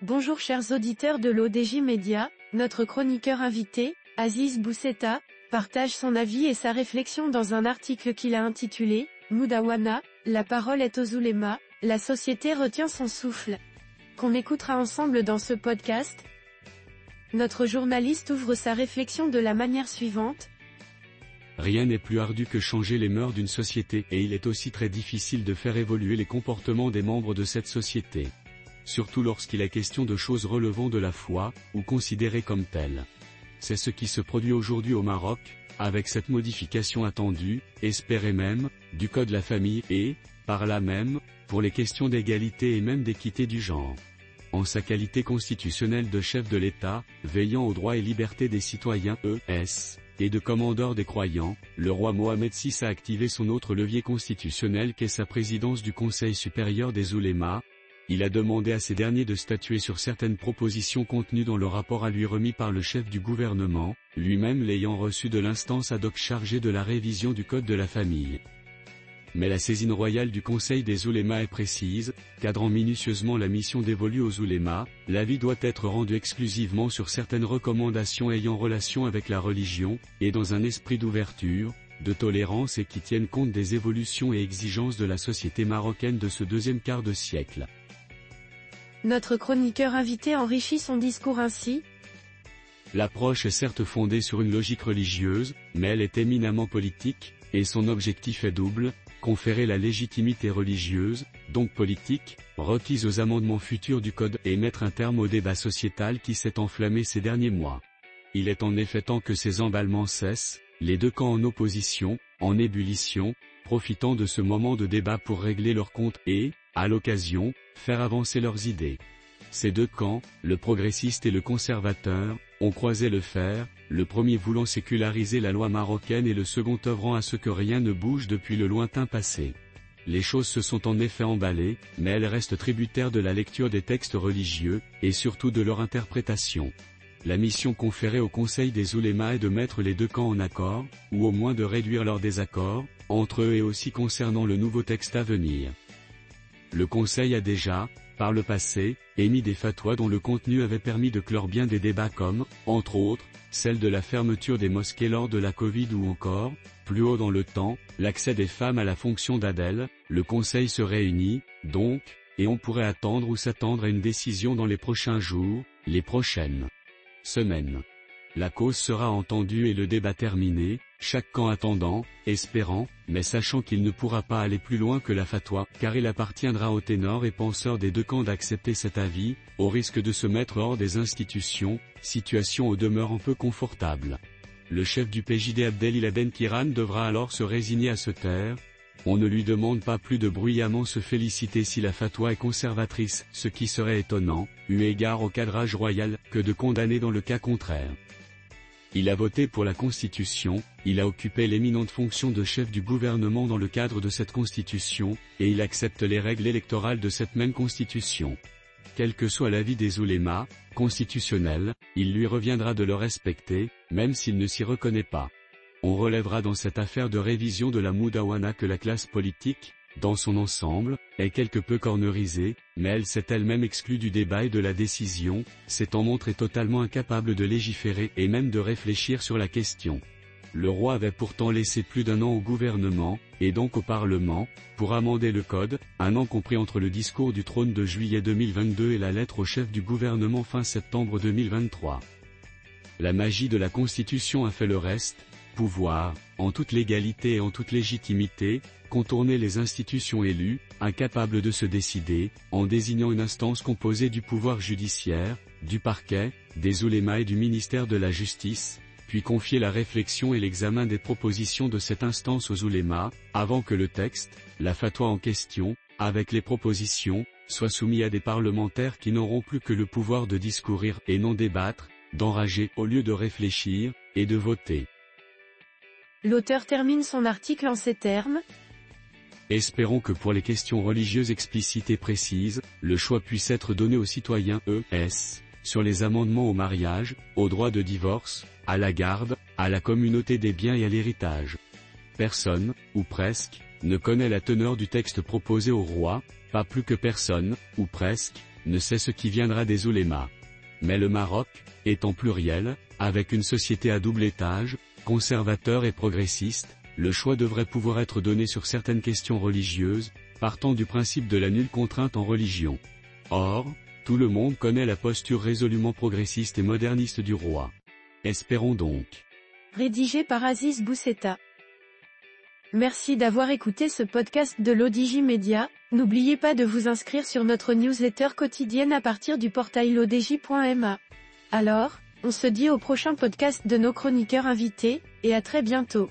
Bonjour chers auditeurs de l'ODJ Média, notre chroniqueur invité, Aziz Bousseta, partage son avis et sa réflexion dans un article qu'il a intitulé « Moudawana, la parole est aux oulémas, la société retient son souffle », qu'on écoutera ensemble dans ce podcast. Notre journaliste ouvre sa réflexion de la manière suivante. Rien n'est plus ardu que changer les mœurs d'une société et il est aussi très difficile de faire évoluer les comportements des membres de cette société. Surtout lorsqu'il est question de choses relevant de la foi, ou considérées comme telles. C'est ce qui se produit aujourd'hui au Maroc, avec cette modification attendue, espérée même, du Code de la famille et, par là même, pour les questions d'égalité et même d'équité du genre. En sa qualité constitutionnelle de chef de l'État, veillant aux droits et libertés des citoyens ES, et de commandeur des croyants, le roi Mohamed VI a activé son autre levier constitutionnel qu'est sa présidence du Conseil supérieur des oulémas. Il a demandé à ces derniers de statuer sur certaines propositions contenues dans le rapport à lui remis par le chef du gouvernement, lui-même l'ayant reçu de l'instance ad hoc chargée de la révision du Code de la famille. Mais la saisine royale du Conseil des oulémas est précise, cadrant minutieusement la mission dévolue aux oulémas, l'avis doit être rendu exclusivement sur certaines recommandations ayant relation avec la religion, et dans un esprit d'ouverture, de tolérance et qui tiennent compte des évolutions et exigences de la société marocaine de ce deuxième quart de siècle. Notre chroniqueur invité enrichit son discours ainsi. L'approche est certes fondée sur une logique religieuse, mais elle est éminemment politique, et son objectif est double, conférer la légitimité religieuse, donc politique, requise aux amendements futurs du Code et mettre un terme au débat sociétal qui s'est enflammé ces derniers mois. Il est en effet temps que ces emballements cessent, les deux camps en opposition, en ébullition, profitant de ce moment de débat pour régler leurs comptes et, à l'occasion, faire avancer leurs idées. Ces deux camps, le progressiste et le conservateur, ont croisé le fer, le premier voulant séculariser la loi marocaine et le second œuvrant à ce que rien ne bouge depuis le lointain passé. Les choses se sont en effet emballées, mais elles restent tributaires de la lecture des textes religieux, et surtout de leur interprétation. La mission conférée au Conseil des oulémas est de mettre les deux camps en accord, ou au moins de réduire leurs désaccords, entre eux et aussi concernant le nouveau texte à venir. Le Conseil a déjà, par le passé, émis des fatwas dont le contenu avait permis de clore bien des débats comme, entre autres, celle de la fermeture des mosquées lors de la Covid ou encore, plus haut dans le temps, l'accès des femmes à la fonction d'Adel. Le Conseil se réunit, donc, et on pourrait attendre ou s'attendre à une décision dans les prochains jours, les prochaines semaines. La cause sera entendue et le débat terminé, chaque camp attendant, espérant, mais sachant qu'il ne pourra pas aller plus loin que la fatwa, car il appartiendra aux ténors et penseurs des deux camps d'accepter cet avis, au risque de se mettre hors des institutions, situation au demeurant peu confortable. Le chef du PJD Abdelilah Benkiran devra alors se résigner à se taire. On ne lui demande pas plus de bruyamment se féliciter si la fatwa est conservatrice, ce qui serait étonnant, eu égard au cadrage royal, que de condamner dans le cas contraire. Il a voté pour la Constitution, il a occupé l'éminente fonction de chef du gouvernement dans le cadre de cette Constitution, et il accepte les règles électorales de cette même Constitution. Quel que soit l'avis des oulémas, constitutionnels, il lui reviendra de le respecter, même s'il ne s'y reconnaît pas. On relèvera dans cette affaire de révision de la Moudawana que la classe politique, dans son ensemble, est quelque peu cornerisée, mais elle s'est elle-même exclue du débat et de la décision, s'étant montrée totalement incapable de légiférer et même de réfléchir sur la question. Le roi avait pourtant laissé plus d'un an au gouvernement, et donc au Parlement, pour amender le Code, un an compris entre le discours du trône de juillet 2022 et la lettre au chef du gouvernement fin septembre 2023. La magie de la Constitution a fait le reste, pouvoir, en toute légalité et en toute légitimité, contourner les institutions élues, incapables de se décider, en désignant une instance composée du pouvoir judiciaire, du parquet, des oulémas et du ministère de la Justice, puis confier la réflexion et l'examen des propositions de cette instance aux oulémas, avant que le texte, la fatwa en question, avec les propositions, soit soumis à des parlementaires qui n'auront plus que le pouvoir de discourir et non débattre, d'enrager au lieu de réfléchir, et de voter. L'auteur termine son article en ces termes. Espérons que pour les questions religieuses explicites et précises, le choix puisse être donné aux citoyens ES, sur les amendements au mariage, au droit de divorce, à la garde, à la communauté des biens et à l'héritage. Personne, ou presque, ne connaît la teneur du texte proposé au roi, pas plus que personne, ou presque, ne sait ce qui viendra des oulémas. Mais le Maroc, étant pluriel, avec une société à double étage, conservateur et progressiste, le choix devrait pouvoir être donné sur certaines questions religieuses, partant du principe de la nulle contrainte en religion. Or, tout le monde connaît la posture résolument progressiste et moderniste du roi. Espérons donc. Rédigé par Aziz Bousseta. Merci d'avoir écouté ce podcast de l'ODJ Media. N'oubliez pas de vous inscrire sur notre newsletter quotidienne à partir du portail lodj.ma. Alors, on se dit au prochain podcast de nos chroniqueurs invités, et à très bientôt.